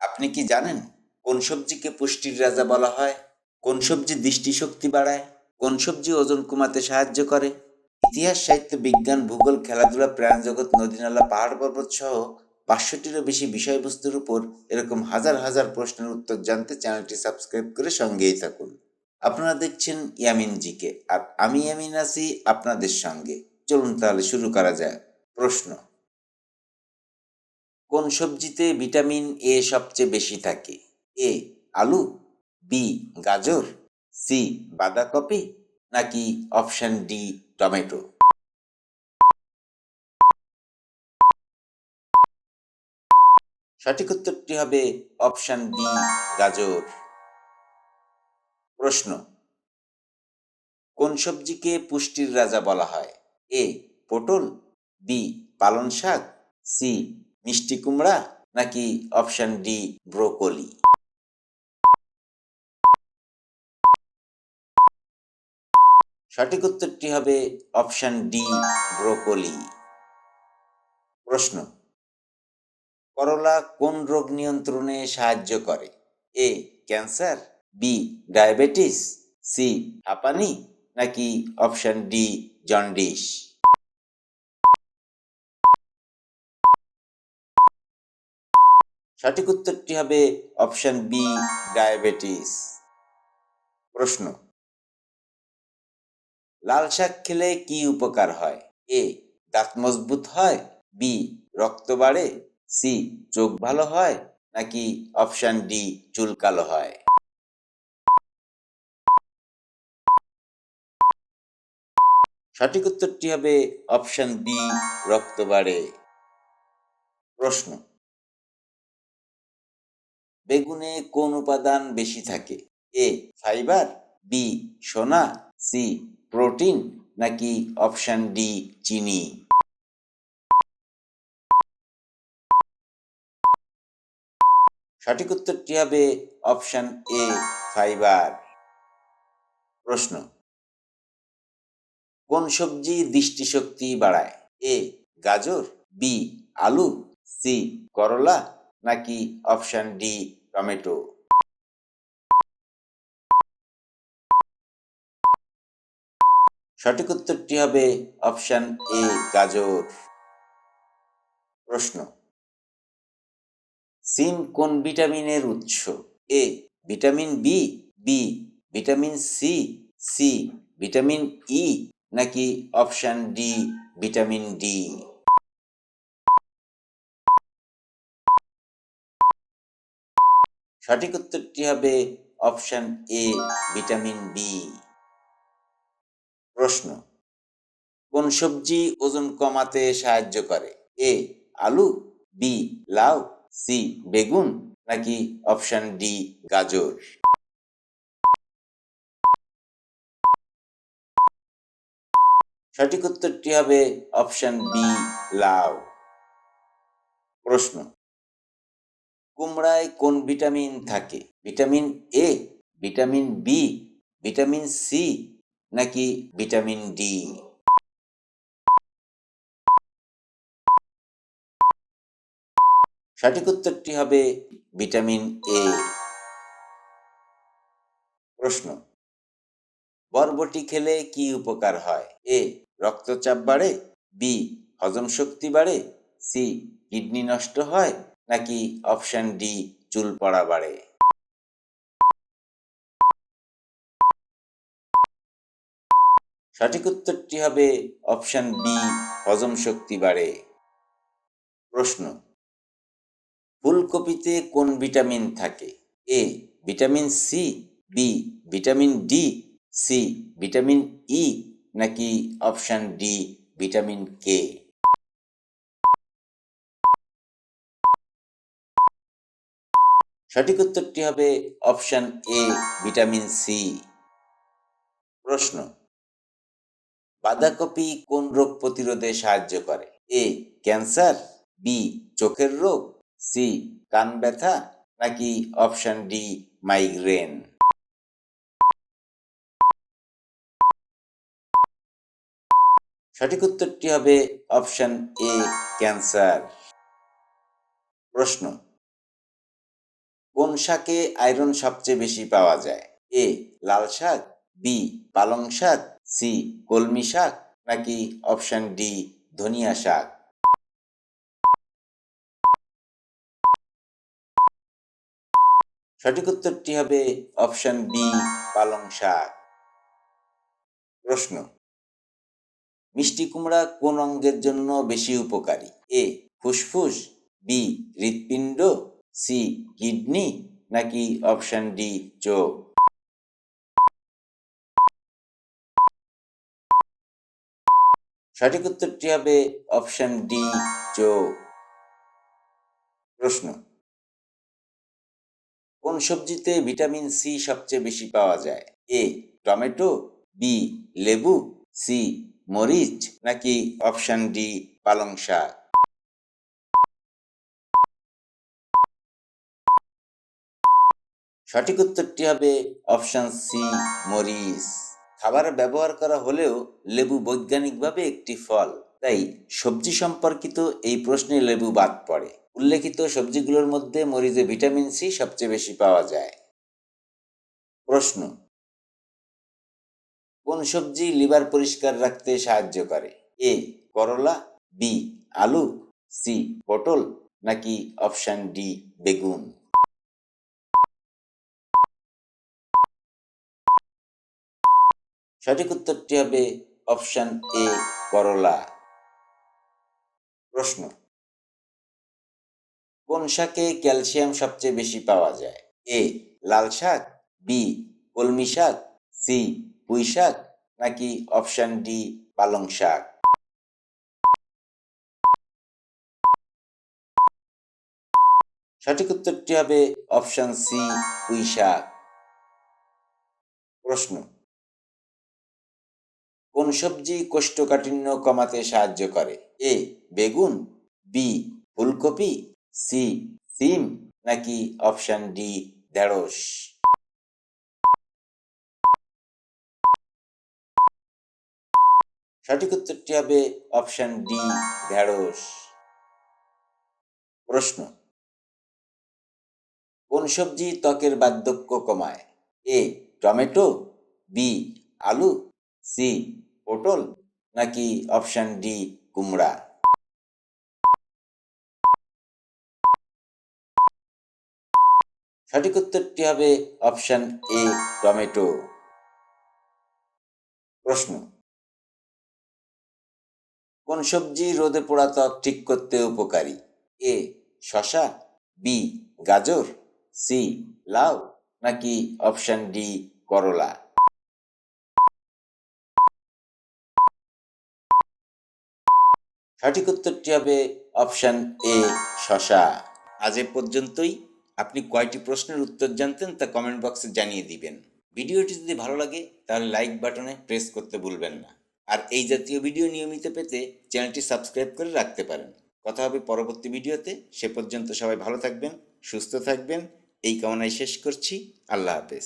আপনি কি জানেন কোন সবজিকে পুষ্টির রাজা বলা হয়? কোন সবজি দৃষ্টিশক্তি বাড়ায়? কোন সবজি ওজন কমাতে সাহায্য করে? ইতিহাস, সাহিত্য, বিজ্ঞান, ভূগোল, খেলাধুলা, প্রাণজগৎ, নদী-নালা, পাহাড়-পর্বত সহ ৫০০টিরও বেশি বিষয়বস্তুর উপর এরকম হাজার হাজার প্রশ্নের উত্তর জানতে চ্যানেলটি সাবস্ক্রাইব করে সঙ্গেই থাকুন। আপনারা দেখছেন ইয়ামিন জিকে, আর আমি ইয়ামিন আছি আপনাদের সঙ্গে। চলুন তাহলে শুরু করা যাক। প্রশ্ন: কোন সবজিতে ভিটামিন এ সবচেয়ে বেশি থাকে? এ আলু, বি গাজর, সি বাঁধাকপি, নাকি অপশন ডি টমেটো? সঠিক উত্তরটি হবে অপশন বি গাজর। প্রশ্ন: কোন সবজিকে পুষ্টির রাজা বলা হয়? এ পটল, বি পালং শাক, সি মিষ্টি কুমড়া, নাকি অপশন ডি ব্রোকলি? সঠিক উত্তরটি হবে অপশন ডি ব্রোকলি। প্রশ্ন: করলা কোন রোগ নিয়ন্ত্রণে সাহায্য করে? A cancer, B diabetes, C হাঁপানি, নাকি অপশন ডি জন্ডিস? সঠিক উত্তরটি হবে অপশন বি ডায়াবেটিস। প্রশ্ন: লাল শাক খেলে কি উপকার হয়? এ দাঁত মজবুত হয়, বি রক্ত বাড়ে, সি চোখ ভালো হয়, নাকি অপশন ডি চুল কালো হয়? সঠিক উত্তরটি হবে অপশন বি রক্ত বাড়ে। প্রশ্ন: বেগুনে কোন উপাদান বেশি থাকে? এ ফাইবার, বি সোনা, সি প্রোটিন, নাকি অপশন ডি চিনি? সঠিক উত্তরটি হবে অপশন এ ফাইবার। প্রশ্ন: কোন সবজি দৃষ্টিশক্তি বাড়ায়? এ গাজর, বি আলু, সি করলা, নাকি অপশন ডি টমেটো? সঠিক উত্তরটি হবে অপশন এ গাজর। প্রশ্ন: সিম কোন ভিটামিনের উৎস? A vitamin B, B vitamin C, C vitamin E, নাকি অপশন ডি ভিটামিন ডি? সঠিক উত্তরটি হবে অপশন এ ভিটামিন বি। প্রশ্ন: কোন সবজি ওজন কমাতে সাহায্য করে? এ আলু, বি লাউ, সি বেগুন, নাকি অপশন ডি গাজর? সঠিক উত্তরটি হবে অপশন বি লাউ। প্রশ্ন: কুমড়ায় কোন ভিটামিন থাকে? Vitamin A, vitamin B, vitamin C, নাকি ভিটামিন ডি? সঠিক উত্তরটি হবে ভিটামিন এ। প্রশ্ন: বরবটি খেলে কি উপকার হয়? এ রক্তচাপ বাড়ে, বি হজম শক্তি বাড়ে, সি কিডনি নষ্ট হয়, নাকি অপশন ডি চুল পড়া বাড়ে? সঠিক উত্তরটি হবে অপশন বি হজম শক্তি বাড়ে। প্রশ্ন: ফুলকপিতে কোন ভিটামিন থাকে? A vitamin C, B vitamin D, C vitamin E, নাকি অপশন ডি ভিটামিন কে? সঠিক উত্তরটি হবে অপশন এ ভিটামিন সি। প্রশ্ন: বাঁধাকপি কোন রোগ প্রতিরোধে সাহায্য করে? এ ক্যান্সার, বি চোখের রোগ, সি কান ব্যথা, নাকি অপশন ডি মাইগ্রেন? সঠিক উত্তরটি হবে অপশন এ ক্যান্সার। প্রশ্ন: কোন শাকে আয়রন সবচেয়ে বেশি পাওয়া যায়? এ লাল শাক, বি পালং শাক, সি কলমি শাক, নাকি অপশন ডি ধনিয়া শাক? সঠিক উত্তরটি হবে অপশন বি পালং শাক। প্রশ্ন, মিষ্টি কুমড়া কোন অঙ্গের জন্য বেশি উপকারী? এ ফুসফুস, বি হৃৎপিণ্ড, সি কিডনি, নাকি অপশন ডি চোখ? সঠিক উত্তরটি হবে অপশন ডি চোখ। প্রশ্ন, কোন সবজিতে ভিটামিন সি সবচেয়ে বেশি পাওয়া যায়? এ টমেটো, বি লেবু, সি মরিচ, নাকি অপশন ডি পালং শাক? সঠিক উত্তরটি হবে অপশন সি মরিচ। খাবার ব্যবহার করা হলেও লেবু বৈজ্ঞানিকভাবে একটি ফল, তাই সবজি সম্পর্কিত এই প্রশ্নে লেবু বাদ পড়ে। উল্লেখিত সবজিগুলোর মধ্যে মরিচে ভিটামিন সি সবচেয়ে বেশি পাওয়া যায়। প্রশ্ন, কোন সবজি লিভার পরিষ্কার রাখতে সাহায্য করে? এ করলা, বি আলু, সি পটল, নাকি অপশন ডি বেগুন? সঠিক উত্তরটি হবে অপশন এ করলা। প্রশ্ন, কোন শাকে ক্যালসিয়াম সবচেয়ে বেশি পাওয়া যায়? এ লাল শাক, বি কলমি শাক, সি পুঁই শাক, নাকি অপশন ডি পালং শাক? সঠিক উত্তরটি হবে অপশন সি পুঁই শাক। প্রশ্ন, কোন সবজি কোষ্ঠকাঠিন্য কমাতে সাহায্য করে? এ বেগুন, বি ফুলকপি, সি সিম, নাকি অপশন ডি ঢেঁড়স? সঠিক উত্তরটি হবে অপশন ডি ঢেঁড়স। প্রশ্ন, কোন সবজি ত্বকের বার্ধক্য কমায়? এ টমেটো, বি আলু, সি পটল, নাকি অপশন ডি কুমড়া? সঠিক উত্তরটি হবে অপশন এ টমেটো। প্রশ্ন, কোন সবজি রোদে পোড়া ত্বক ঠিক করতে উপকারী? এ শসা, বি গাজর, সি লাউ, নাকি অপশন ডি করলা? সঠিক উত্তরটি হবে অপশন এ শসা। আজ এ পর্যন্তই। আপনি কয়টি প্রশ্নের উত্তর জানতেন তা কমেন্ট বক্সে জানিয়ে দিবেন। ভিডিওটি যদি ভালো লাগে তাহলে লাইক বাটনে প্রেস করতে ভুলবেন না। আর এই জাতীয় ভিডিও নিয়মিত পেতে চ্যানেলটি সাবস্ক্রাইব করে রাখতে পারেন। কথা হবে পরবর্তী ভিডিওতে। সে পর্যন্ত সবাই ভালো থাকবেন, সুস্থ থাকবেন, এই কামনায় শেষ করছি। আল্লাহ হাফেজ।